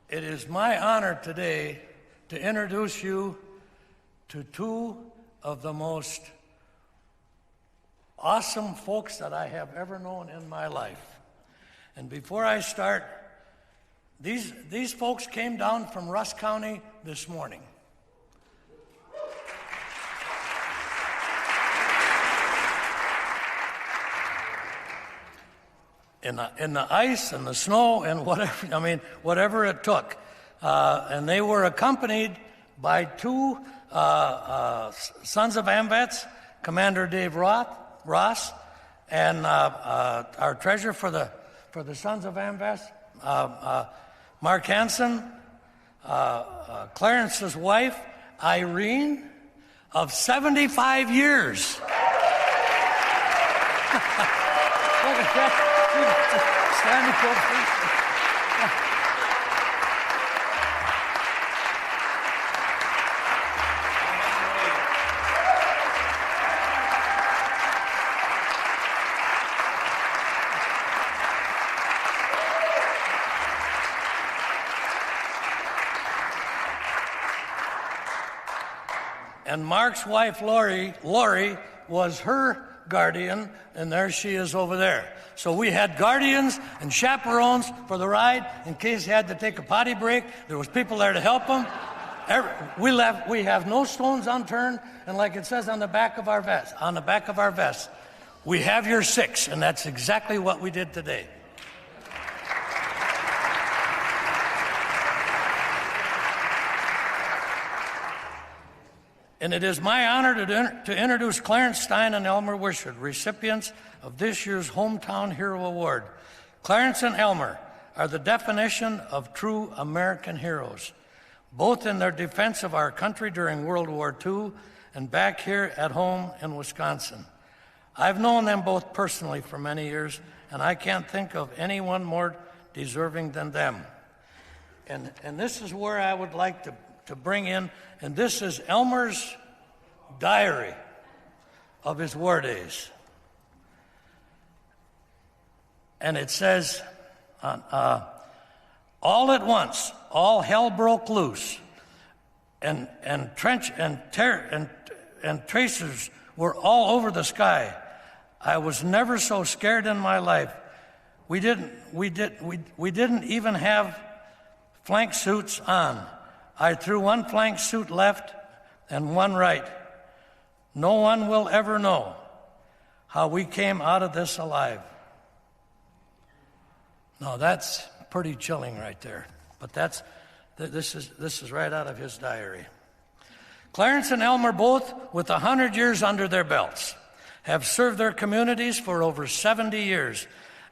It is my honor today to introduce you to two of the most awesome folks that I have ever known in my life. And before I start, these folks came down from Russ County this morning. In the ice and the snow and whatever it took. And they were accompanied by two sons of AMVETS, Commander Dave Ross, and our treasurer for the Sons of AMVETS, Mark Hansen, Clarence's wife, Irene, of 75 years. Look at that. Standing ovation. And Mark's wife, Lori, was her guardian, and there she is over there. So we had guardians and chaperones for the ride in case he had to take a potty break. There was people there to help him. We have no stones unturned, and like it says on the back of our vest, we have your six, and that's exactly what we did today. And it is my honor to introduce Clarence, Stine, and Elmer Wisherd, recipients of this year's Hometown Hero Award. Clarence and Elmer are the definition of true American heroes, both in their defense of our country during World War II and back here at home in Wisconsin. I've known them both personally for many years, and I can't think of anyone more deserving than them. And this is where I would like to bring in, and this is Elmer's diary of his war days. And it says, all at once, all hell broke loose, and tracers were all over the sky. I was never so scared in my life. We didn't even have flank suits on. I threw one flank suit left and one right. No one will ever know how we came out of this alive. Now that's pretty chilling right there. But this is right out of his diary. Clarence and Elmer, both with 100 years under their belts, have served their communities for over 70 years.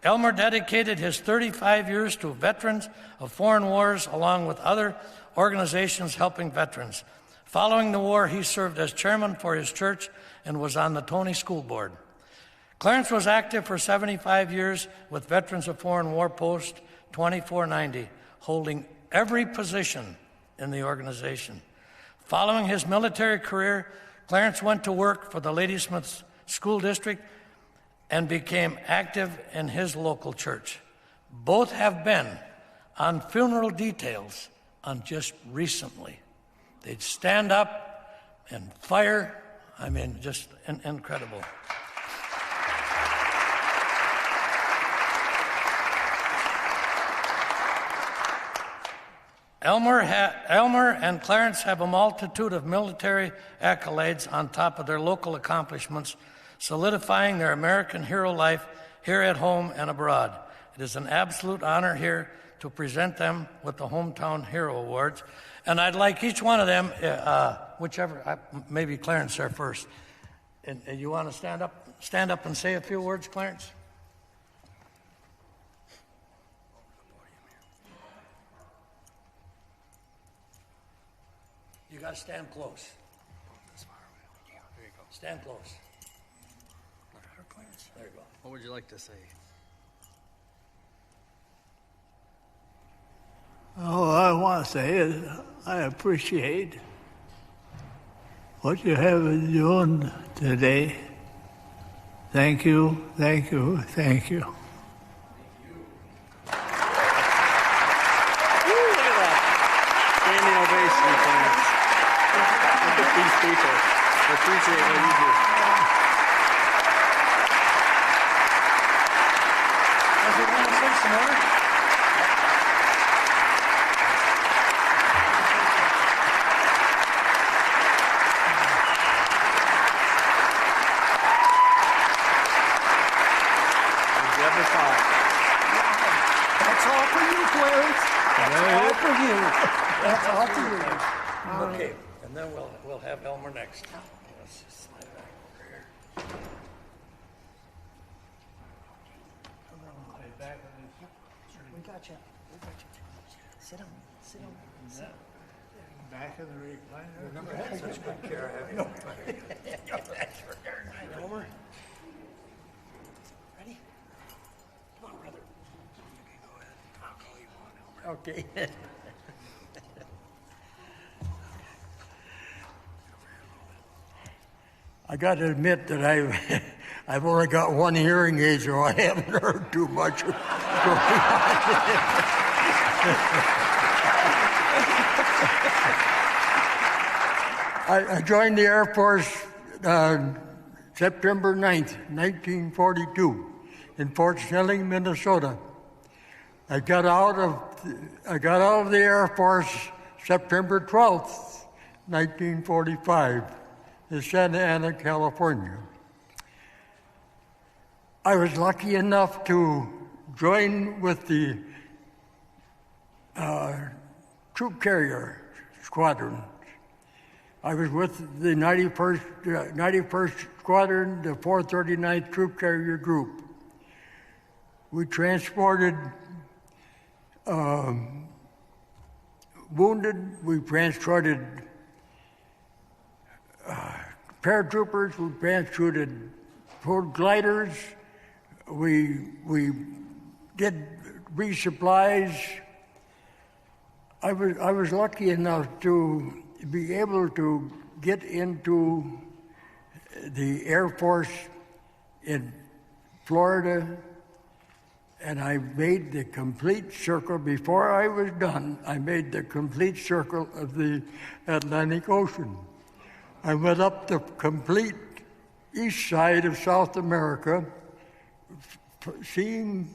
Elmer dedicated his 35 years to veterans of foreign wars, along with other organizations helping veterans. Following the war, he served as chairman for his church and was on the Tony School Board. Clarence was active for 75 years with Veterans of Foreign War Post 2490, holding every position in the organization. Following his military career, Clarence went to work for the Ladysmith School District and became active in his local church. Both have been on funeral details on just recently. They'd stand up and fire. I mean, just incredible. Elmer and Clarence have a multitude of military accolades on top of their local accomplishments, solidifying their American hero life here at home and abroad. It is an absolute honor here to present them with the Hometown Hero Awards. And I'd like each one of them, maybe Clarence there first. And you want to stand up and say a few words, Clarence? You got to stand close. There you go. Stand close. There you go. What would you like to say? All I want to say is I appreciate what you have been doing today. Thank you, thank you, thank you. Look at that. Standing ovation, Clarence. Look at these people. I appreciate what you do. Does he want to say some more? Never thought. That's all for you, Clarence. That's all for you. That's all for you. Okay, and then we'll have Elmer next. Let's just slide back over here. We got you. We got you. Sit down. Sit down. Sit down. Back of the recliner. Remember, had such good care of you. Elmer? Ready? Come on, brother. Okay, go ahead. I'll call you on, Elmer. Okay. I got to admit that I've only got one hearing aid, so I haven't heard too much. I joined the Air Force September 9th, 1942, in Fort Snelling, Minnesota. I got out of the Air Force September 12th, 1945, in Santa Ana, California. I was lucky enough to join with the troop carrier squadron. I was with the 91st Squadron, the 439th Troop Carrier Group. We transported wounded, we transported paratroopers, we transported gliders, we did resupplies. I was lucky enough to be able to get into the Air Force in Florida, and I made the complete circle. Before I was done, I made the complete circle of the Atlantic Ocean. I went up the complete east side of South America, seeing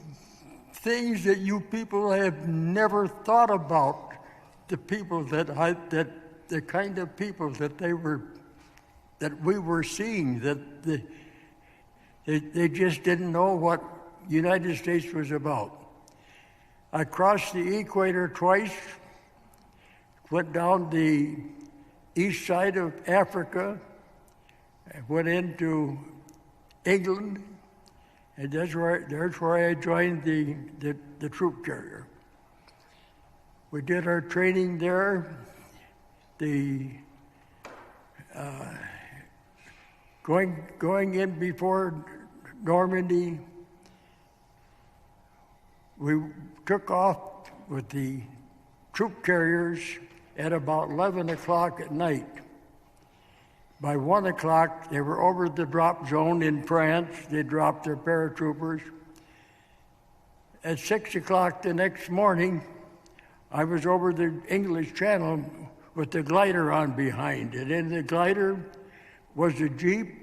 things that you people have never thought about. The people the kind of people that we were seeing, that they just didn't know what United States was about. I crossed the equator twice, went down the east side of Africa, went into England, and there's where I joined the troop carrier. We did our training there. Going in before Normandy, we took off with the troop carriers at about 11 o'clock at night. By 1 o'clock, they were over the drop zone in France. They dropped their paratroopers. At 6 o'clock the next morning, I was over the English Channel with the glider on behind. And in the glider was a Jeep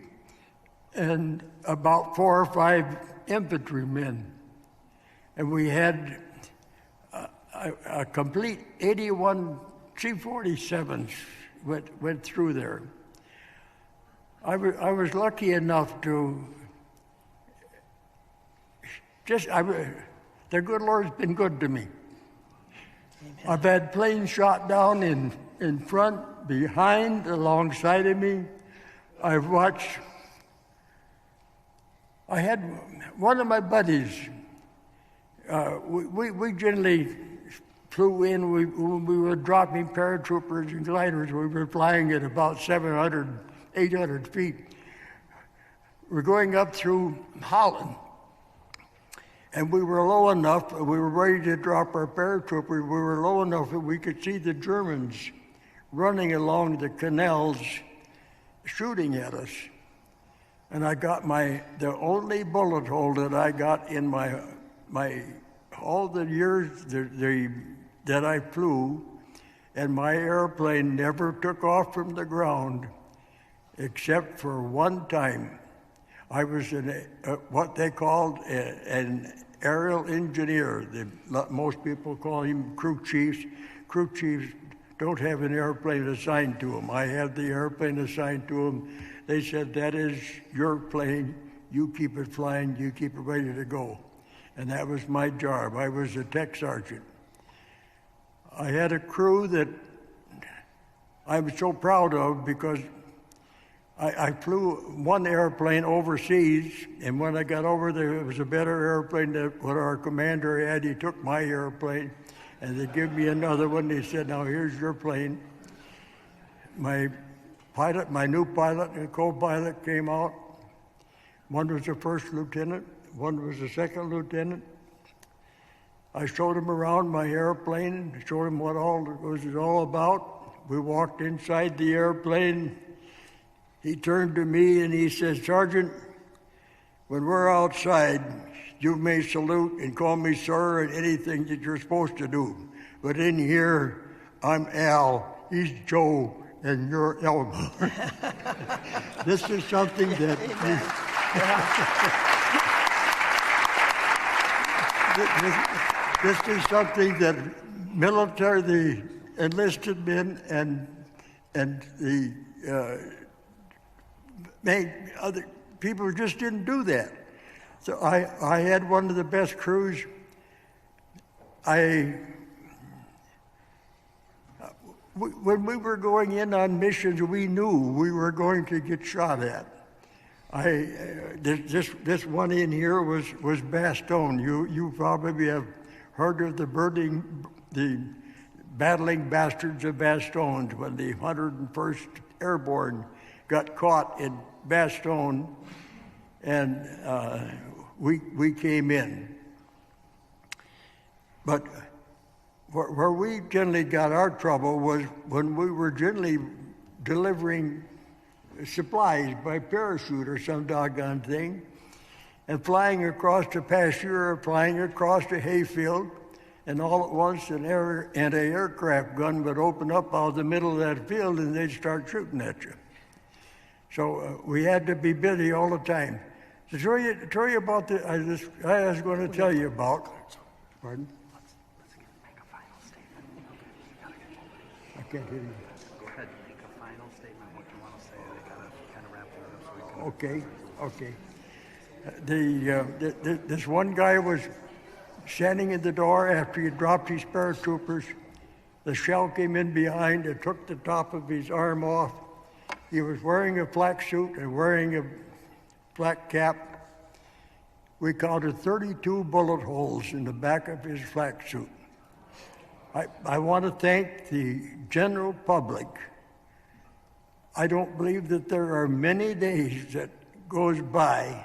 and about 4 or 5 infantrymen. And we had a complete 81 C-47s went through there. I was lucky enough to the good Lord's been good to me. Amen. I've had planes shot down in front, behind, alongside of me. I had one of my buddies, we generally flew in, when we were dropping paratroopers and gliders, we were flying at about 700, 800 feet. We're going up through Holland, and we were low enough, we were ready to drop our paratroopers, we were low enough that we could see the Germans running along the canals, shooting at us. And I got the only bullet hole that I got in my all the years, the that I flew, and my airplane never took off from the ground except for one time. I was what they called an aerial engineer. Most people call him crew chiefs. Crew chiefs don't have an airplane assigned to them. I had the airplane assigned to them. They said, that is your plane. You keep it flying. You keep it ready to go. And that was my job. I was a tech sergeant. I had a crew that I'm so proud of because I flew one airplane overseas, and when I got over there, it was a better airplane than what our commander had. He took my airplane, and they gave me another one. They said, now here's your plane. My new pilot and co-pilot came out. One was a first lieutenant, one was a second lieutenant. I showed him around my airplane, showed him what all it was all about. We walked inside the airplane. He turned to me and he said, Sergeant, when we're outside, you may salute and call me sir and anything that you're supposed to do. But in here, I'm Al, he's Joe, and you're Elmer. This is something that... This is something that military, the enlisted men and the other people just didn't do that. So I had one of the best crews. When we were going in on missions, we knew we were going to get shot at. This one in here was Bastogne. You probably have heard of the battling bastards of Bastogne when the 101st Airborne got caught in Bastogne, and we came in. But where we generally got our trouble was when we were generally delivering supplies by parachute or some doggone thing, and flying across the pasture or flying across the hayfield, and all at once an anti-aircraft gun would open up out of the middle of that field and they'd start shooting at you. So we had to be busy all the time. To tell you about I was going to tell you about. Pardon? Let's make a final statement. I can't hear you. Go ahead, make a final statement. What you want to say? I gotta kind of wrap it up so we can. Okay. This one guy was standing in the door after he dropped his paratroopers. The shell came in behind and took the top of his arm off. He was wearing a flak suit and wearing a flak cap. We counted 32 bullet holes in the back of his flak suit. I want to thank the general public. I don't believe that there are many days that goes by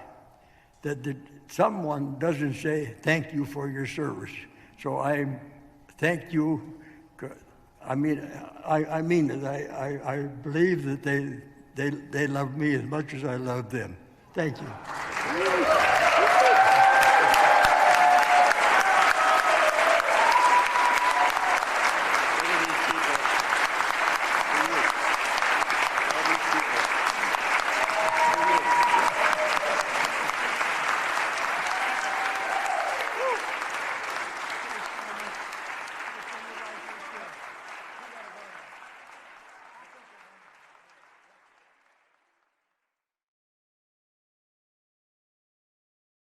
that someone doesn't say thank you for your service. So I thank you. I mean it. I believe that they love me as much as I love them. Thank you.